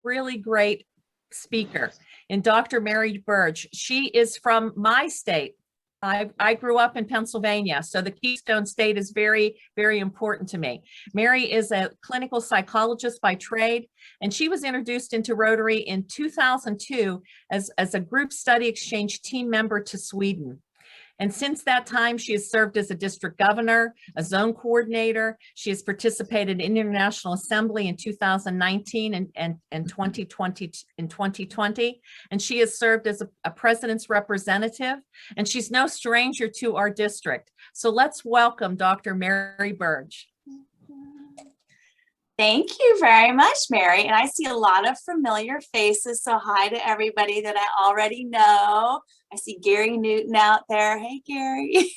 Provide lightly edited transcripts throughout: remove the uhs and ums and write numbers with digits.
really great speaker in Dr. Mary Berge. She is from my state. I grew up in Pennsylvania, so the Keystone State is very, very important to me. Mary is a clinical psychologist by trade, and she was introduced into Rotary in 2002 as a group study exchange team member to Sweden. And since that time, she has served as a district governor, a zone coordinator. She has participated in International Assembly in 2019 and 2020. And she has served as a president's representative. And she's no stranger to our district. So let's welcome Dr. Mary Berge. Thank you very much, Mary. And I see a lot of familiar faces. So hi to everybody that I already know. I see Gary Newton out there. Hey, Gary.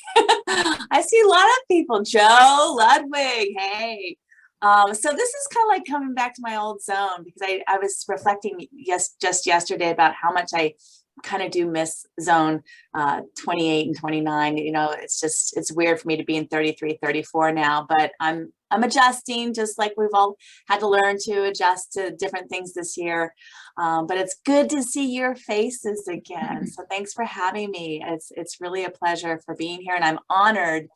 I see a lot of people. Joe Ludwig. Hey. So this is kind of like coming back to my old zone, because I was reflecting just yesterday about how much I kind of do miss zone 28 and 29. You know, it's weird for me to be in 33, 34 now, but I'm adjusting, just like we've all had to learn to adjust to different things this year. But it's good to see your faces again. So thanks for having me. It's really a pleasure for being here. And I'm honored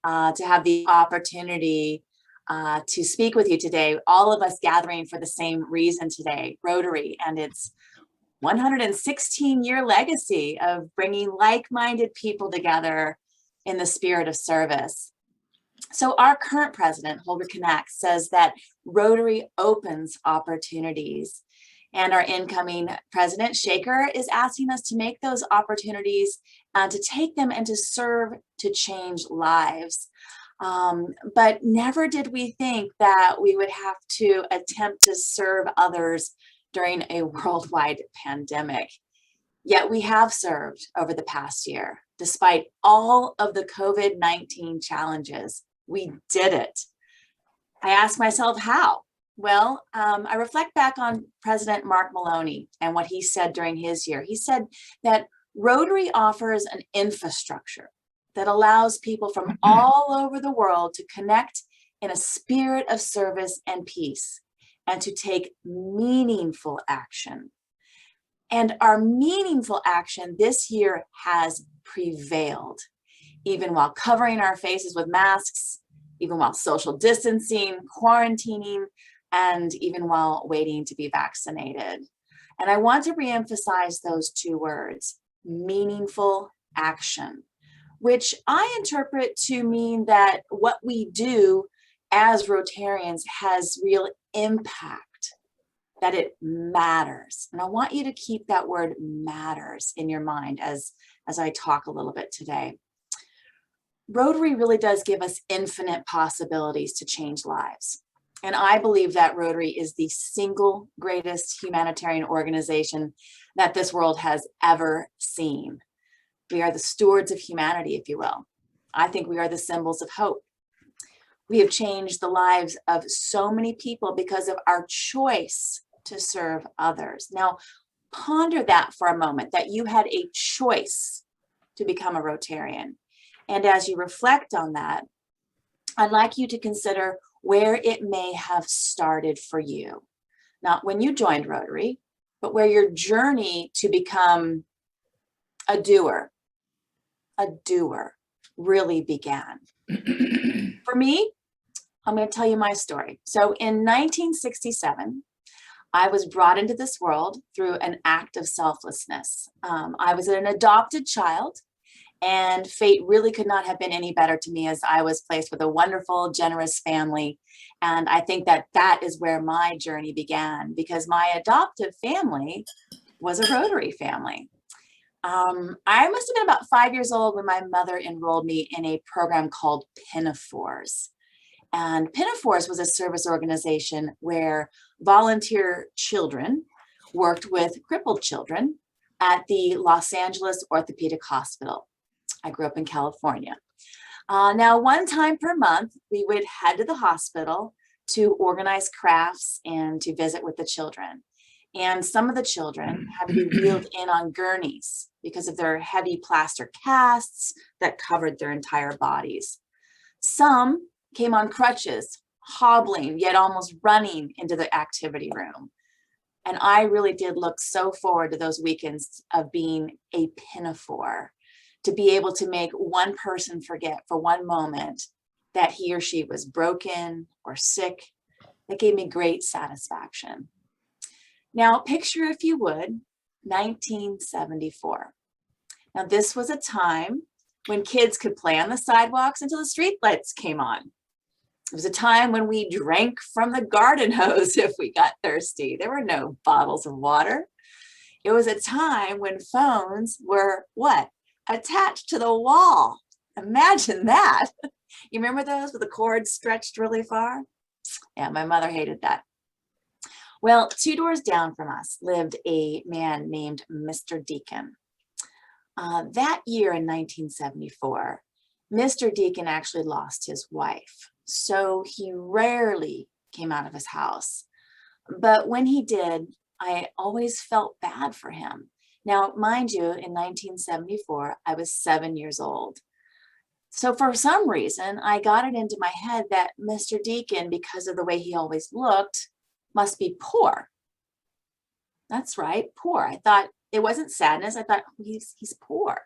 to have the opportunity to speak with you today. All of us gathering for the same reason today, Rotary, and its 116-year legacy of bringing like-minded people together in the spirit of service. So our current president, Holger Knack, says that Rotary opens opportunities. And our incoming president, Shaker, is asking us to make those opportunities, to take them and to serve to change lives. But never did we think that we would have to attempt to serve others during a worldwide pandemic. Yet we have served over the past year, despite all of the COVID-19 challenges. We did it. I asked myself how. Well, I reflect back on President Mark Maloney and what he said during his year. He said that Rotary offers an infrastructure that allows people from all over the world to connect in a spirit of service and peace, and to take meaningful action. And our meaningful action this year has prevailed, even while covering our faces with masks, even while social distancing, quarantining, and even while waiting to be vaccinated. And I want to reemphasize those two words, meaningful action, which I interpret to mean that what we do as Rotarians has real impact, that it matters. And I want you to keep that word matters in your mind as I talk a little bit today. Rotary really does give us infinite possibilities to change lives. And I believe that Rotary is the single greatest humanitarian organization that this world has ever seen. We are the stewards of humanity, if you will. I think we are the symbols of hope. We have changed the lives of so many people because of our choice to serve others. Now, ponder that for a moment, that you had a choice to become a Rotarian. And as you reflect on that, I'd like you to consider where it may have started for you. Not when you joined Rotary, but where your journey to become a doer really began. For me, I'm going to tell you my story. So in 1967, I was brought into this world through an act of selflessness. I was an adopted child, and fate really could not have been any better to me, as I was placed with a wonderful, generous family. And I think that that is where my journey began, because my adoptive family was a Rotary family. I must have been about 5 years old when my mother enrolled me in a program called Pinafores. And Pinafores was a service organization where volunteer children worked with crippled children at the Los Angeles Orthopedic Hospital. I grew up in California. Now, one time per month, we would head to the hospital to organize crafts and to visit with the children. And some of the children had to be wheeled in on gurneys because of their heavy plaster casts that covered their entire bodies. Some came on crutches, hobbling, yet almost running into the activity room. And I really did look so forward to those weekends of being a pinafore, to be able to make one person forget for one moment that he or she was broken or sick. That gave me great satisfaction. Now, picture, if you would, 1974. Now, this was a time when kids could play on the sidewalks until the street lights came on. It was a time when we drank from the garden hose if we got thirsty. There were no bottles of water. It was a time when phones were what? Attached to the wall. Imagine that. You remember those with the cord stretched really far? Yeah, my mother hated that. Well, 2 doors down from us lived a man named Mr. Deacon. That year in 1974, Mr. Deacon actually lost his wife, so he rarely came out of his house. But when he did, I always felt bad for him. Now, mind you, in 1974, I was 7 years old. So for some reason, I got it into my head that Mr. Deacon, because of the way he always looked, must be poor. That's right, poor. I thought it wasn't sadness. I thought he's poor.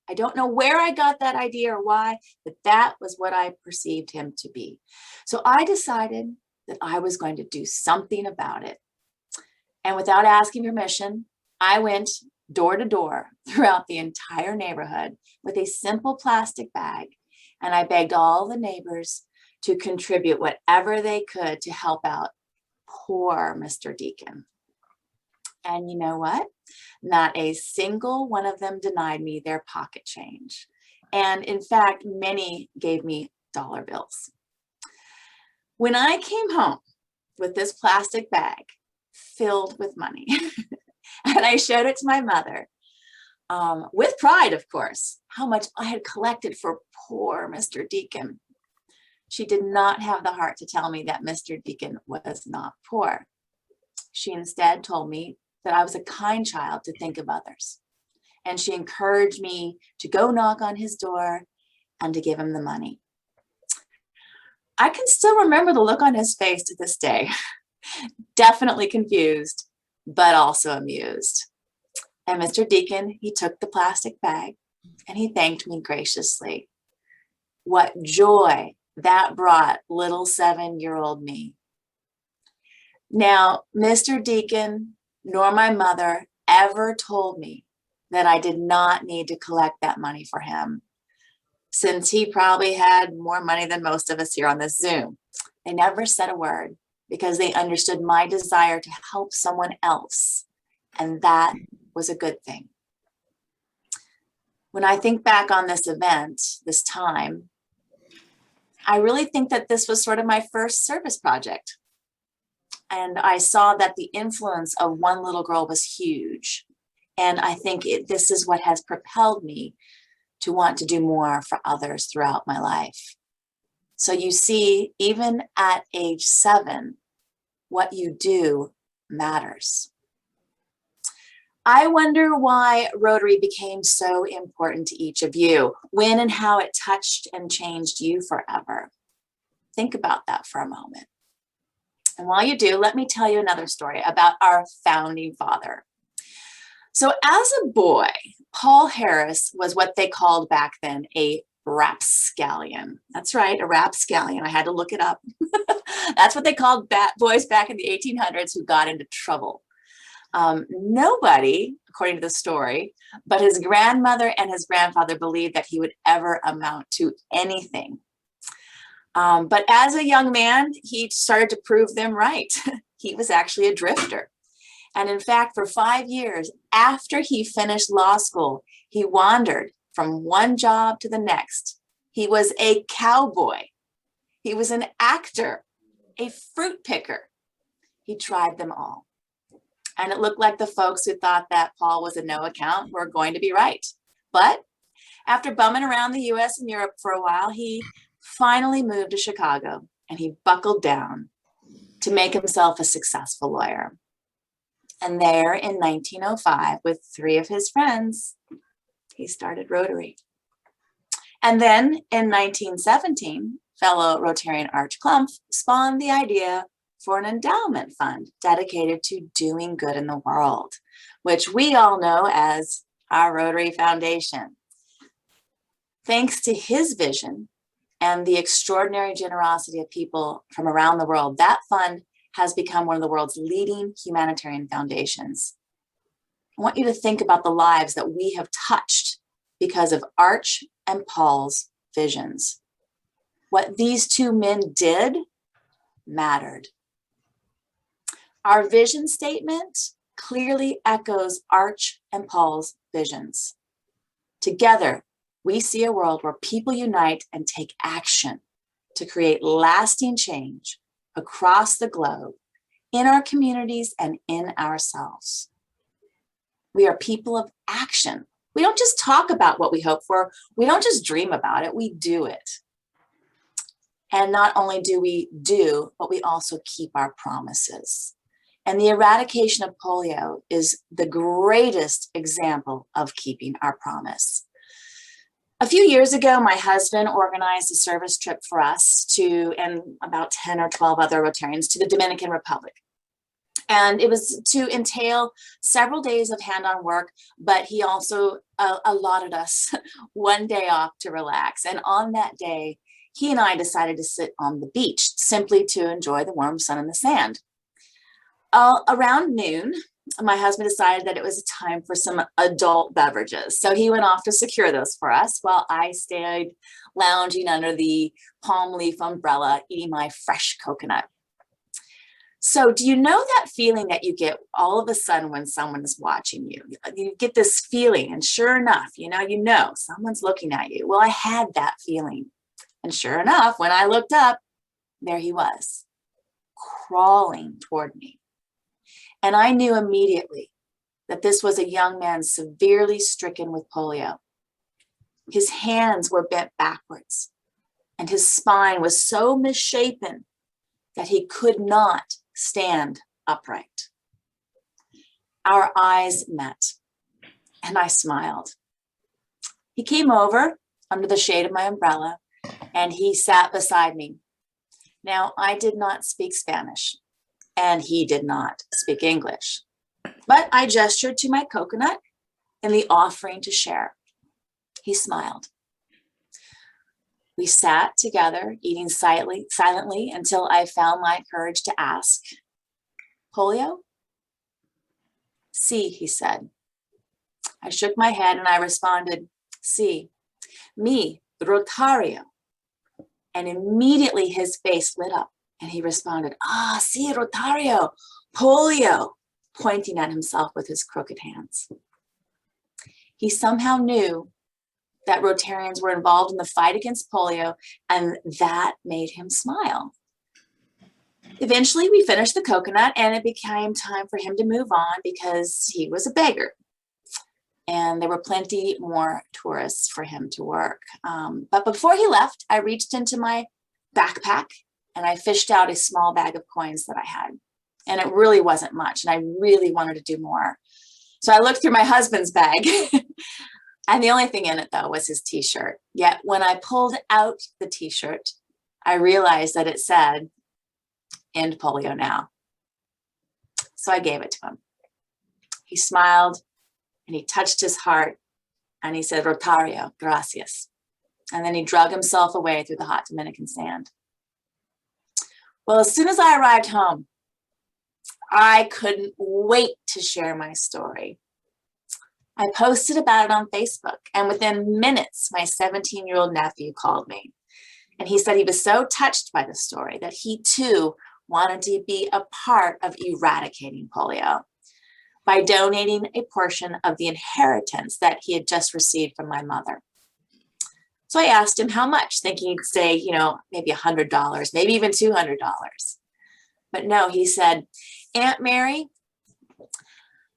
I don't know where I got that idea or why, but that was what I perceived him to be. So I decided that I was going to do something about it. And without asking permission, I went door to door throughout the entire neighborhood with a simple plastic bag. And I begged all the neighbors to contribute whatever they could to help out poor Mr. Deacon. And you know what? Not a single one of them denied me their pocket change. And in fact, many gave me dollar bills. When I came home with this plastic bag filled with money, and I showed it to my mother, with pride, of course, how much I had collected for poor Mr. Deacon. She did not have the heart to tell me that Mr. Deacon was not poor. She instead told me that I was a kind child to think of others. And she encouraged me to go knock on his door and to give him the money. I can still remember the look on his face to this day. Definitely confused, but also amused. And Mr. Deacon, he took the plastic bag and he thanked me graciously. What joy that brought little 7-year-old me. Now, Mr. Deacon nor my mother ever told me that I did not need to collect that money for him, since he probably had more money than most of us here on this Zoom. They never said a word because they understood my desire to help someone else, and that was a good thing. When I think back on this event, this time, I really think that this was sort of my first service project. And I saw that the influence of one little girl was huge. And I think this is what has propelled me to want to do more for others throughout my life. So you see, even at age 7, what you do matters. I wonder why Rotary became so important to each of you, when and how it touched and changed you forever. Think about that for a moment. And while you do, let me tell you another story about our founding father. So as a boy, Paul Harris was what they called back then a rapscallion. That's right, a rapscallion. I had to look it up. That's what they called boys back in the 1800s who got into trouble. Nobody, according to the story, but his grandmother and his grandfather believed that he would ever amount to anything. But as a young man, he started to prove them right. He was actually a drifter. And in fact, for 5 years after he finished law school, he wandered from one job to the next. He was a cowboy. He was an actor, a fruit picker. He tried them all. And it looked like the folks who thought that Paul was a no account were going to be right. But after bumming around the US and Europe for a while, he finally moved to Chicago and he buckled down to make himself a successful lawyer. And there in 1905, with 3 of his friends, he started Rotary. And then in 1917, fellow Rotarian Arch Clump spawned the idea for an endowment fund dedicated to doing good in the world, which we all know as our Rotary Foundation. Thanks to his vision and the extraordinary generosity of people from around the world, that fund has become one of the world's leading humanitarian foundations. I want you to think about the lives that we have touched because of Arch and Paul's visions. What these two men did mattered. Our vision statement clearly echoes Arch and Paul's visions. Together, we see a world where people unite and take action to create lasting change across the globe, in our communities and in ourselves. We are people of action. We don't just talk about what we hope for. We don't just dream about it, we do it. And not only do we do, but we also keep our promises. And the eradication of polio is the greatest example of keeping our promise. A few years ago, my husband organized a service trip for us and about 10 or 12 other Rotarians to the Dominican Republic. And it was to entail several days of hand-on work, but he also allotted us one day off to relax. And on that day, he and I decided to sit on the beach simply to enjoy the warm sun and the sand. Around noon, my husband decided that it was time for some adult beverages. So he went off to secure those for us while I stayed lounging under the palm leaf umbrella, eating my fresh coconut. So do you know that feeling that you get all of a sudden when someone is watching you? You get this feeling, and sure enough, you know someone's looking at you. Well, I had that feeling. And sure enough, when I looked up, there he was, crawling toward me. And I knew immediately that this was a young man severely stricken with polio. His hands were bent backwards, and his spine was so misshapen that he could not stand upright. Our eyes met, and I smiled. He came over under the shade of my umbrella, and he sat beside me. Now, I did not speak Spanish, and he did not speak English, but I gestured to my coconut in the offering to share. He smiled. We sat together, eating silently until I found my courage to ask, "Polio?" "Sí," he said. I shook my head and I responded, "Sí, me, Rotario." And immediately his face lit up and he responded, "Ah, sí, Rotario, polio," pointing at himself with his crooked hands. He somehow knew that Rotarians were involved in the fight against polio, and that made him smile. Eventually, we finished the coconut, and it became time for him to move on because he was a beggar. And there were plenty more tourists for him to work. But before he left, I reached into my backpack and I fished out a small bag of coins that I had. And it really wasn't much, and I really wanted to do more. So I looked through my husband's bag, and the only thing in it, though, was his t-shirt. Yet when I pulled out the t-shirt, I realized that it said, "End polio now." So I gave it to him. He smiled, and he touched his heart, and he said, "Rotario, gracias." And then he drug himself away through the hot Dominican sand. Well, as soon as I arrived home, I couldn't wait to share my story. I posted about it on Facebook, and within minutes, my 17-year-old nephew called me. And he said he was so touched by the story that he too wanted to be a part of eradicating polio by donating a portion of the inheritance that he had just received from my mother. So I asked him how much, thinking he'd say, maybe $100, maybe even $200. But no, he said, "Aunt Mary,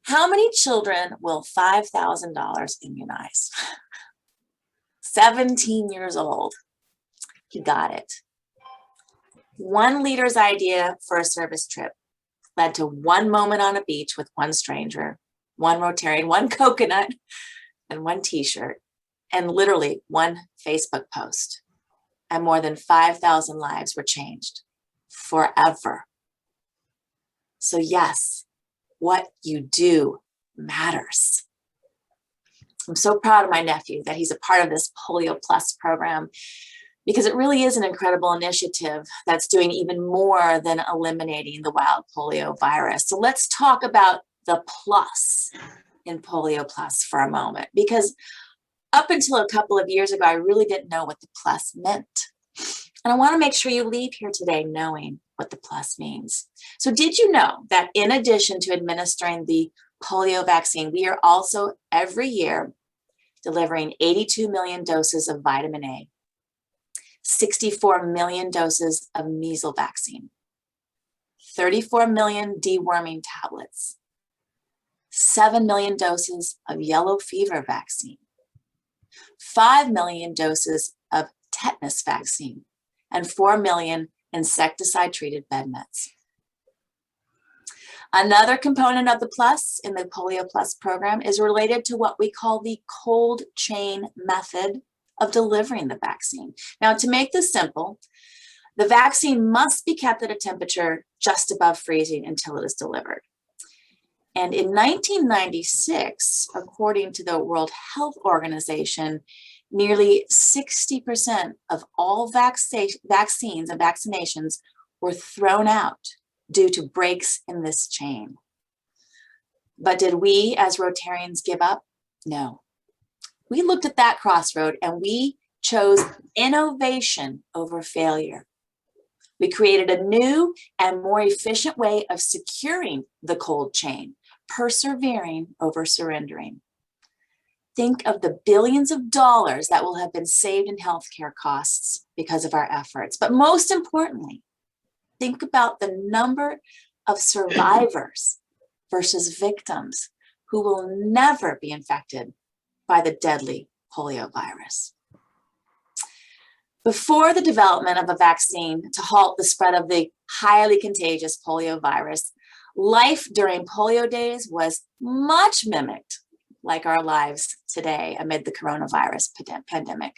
how many children will $5,000 immunize?" 17 years old. He got it. One leader's idea for a service trip led to one moment on a beach with one stranger, one Rotarian, one coconut, and one t-shirt, and literally one Facebook post. And more than 5,000 lives were changed forever. So yes, what you do matters. I'm so proud of my nephew that he's a part of this Polio Plus program, because it really is an incredible initiative that's doing even more than eliminating the wild polio virus. So let's talk about the plus in Polio Plus for a moment, because up until a couple of years ago, I really didn't know what the plus meant. And I want to make sure you leave here today knowing what the plus means. So did you know that in addition to administering the polio vaccine, we are also every year delivering 82 million doses of vitamin A, 64 million doses of measles vaccine, 34 million deworming tablets, 7 million doses of yellow fever vaccine, 5 million doses of tetanus vaccine, and 4 million insecticide-treated bed nets. Another component of the plus in the Polio Plus program is related to what we call the cold chain method of delivering the vaccine. Now, to make this simple, the vaccine must be kept at a temperature just above freezing until it is delivered. And in 1996, according to the World Health Organization, nearly 60% of all vaccines and vaccinations were thrown out due to breaks in this chain. But did we as Rotarians give up? No. We looked at that crossroad and we chose innovation over failure. We created a new and more efficient way of securing the cold chain, persevering over surrendering. Think of the billions of dollars that will have been saved in healthcare costs because of our efforts. But most importantly, think about the number of survivors versus victims who will never be infected by the deadly polio virus. Before the development of a vaccine to halt the spread of the highly contagious polio virus, life during polio days was much mimicked like our lives today amid the coronavirus pandemic.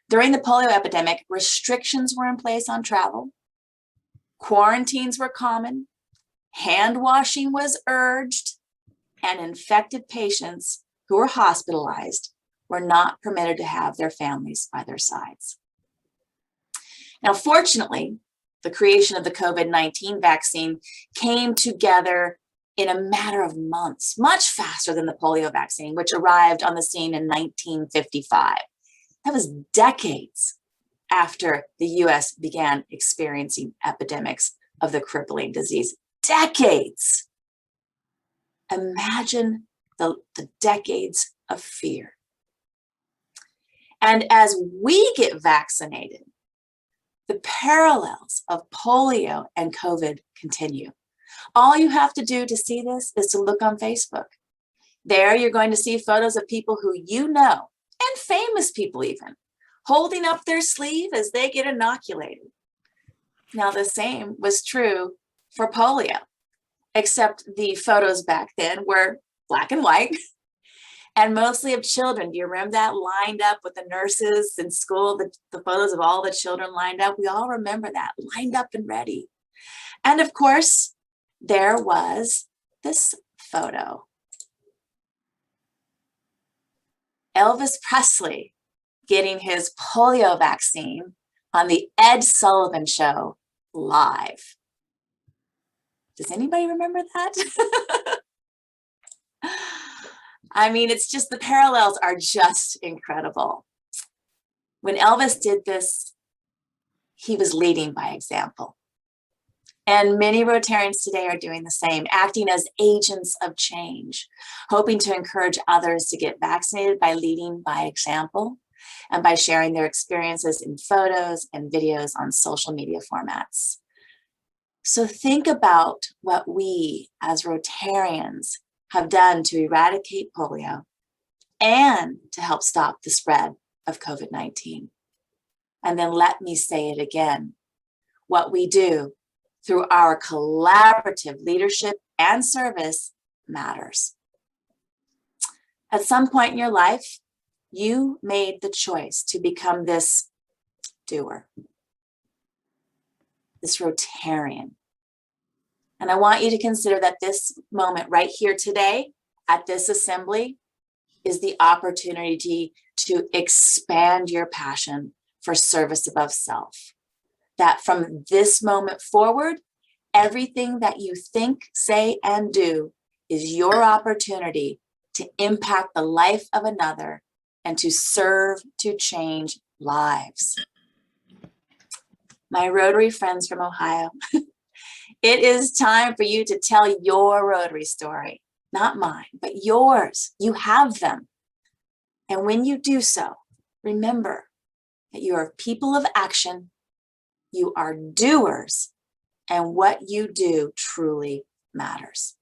During the polio epidemic, restrictions were in place on travel, quarantines were common, hand washing was urged, and infected patients who were hospitalized were not permitted to have their families by their sides. Now, fortunately, the creation of the COVID-19 vaccine came together in a matter of months, much faster than the polio vaccine, which arrived on the scene in 1955. That was decades after the US began experiencing epidemics of the crippling disease. Decades. Imagine the decades of fear. And as we get vaccinated, the parallels of polio and COVID continue. All you have to do to see this is to look on Facebook. There you're going to see photos of people who you know, and famous people even, holding up their sleeve as they get inoculated. Now, the same was true for polio, except the photos back then were black and white, and mostly of children. Do you remember that? Lined up with the nurses in school, the photos of all the children lined up. We all remember that, lined up and ready. And of course, there was this photo. Elvis Presley getting his polio vaccine on the Ed Sullivan Show live. Does anybody remember that? I mean, it's just, the parallels are just incredible. When Elvis did this, he was leading by example. And many Rotarians today are doing the same, acting as agents of change, hoping to encourage others to get vaccinated by leading by example and by sharing their experiences in photos and videos on social media formats. So think about what we as Rotarians have done to eradicate polio and to help stop the spread of COVID-19. And then let me say it again, what we do through our collaborative leadership and service matters. At some point in your life, you made the choice to become this doer, this Rotarian. And I want you to consider that this moment right here today at this assembly is the opportunity to expand your passion for service above self. That from this moment forward, everything that you think, say, and do is your opportunity to impact the life of another and to serve to change lives. My Rotary friends from Ohio, it is time for you to tell your Rotary story, not mine, but yours. You have them. And when you do so, remember that you are people of action, you are doers, and what you do truly matters.